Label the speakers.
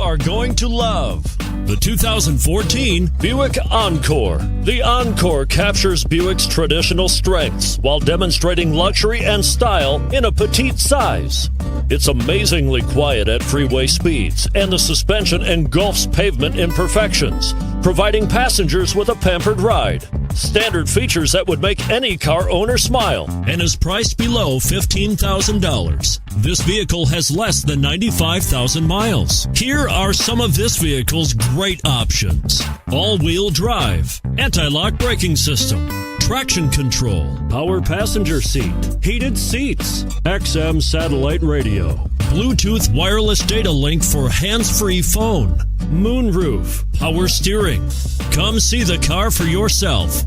Speaker 1: are going to love the 2014 Buick Encore. The Encore captures Buick's traditional strengths while demonstrating luxury and style in a petite size. It's amazingly quiet at freeway speeds, and the suspension engulfs pavement imperfections, providing passengers with a pampered ride. Standard features that would make any car owner smile, and is priced below $15,000. This vehicle has less than 95,000 miles. Here are some of this vehicle's great options: all-wheel drive, anti-lock braking system, traction control, power passenger seat, heated seats, XM satellite radio, Bluetooth wireless data link for hands-free phone, moonroof, power steering. Come see the car for yourself.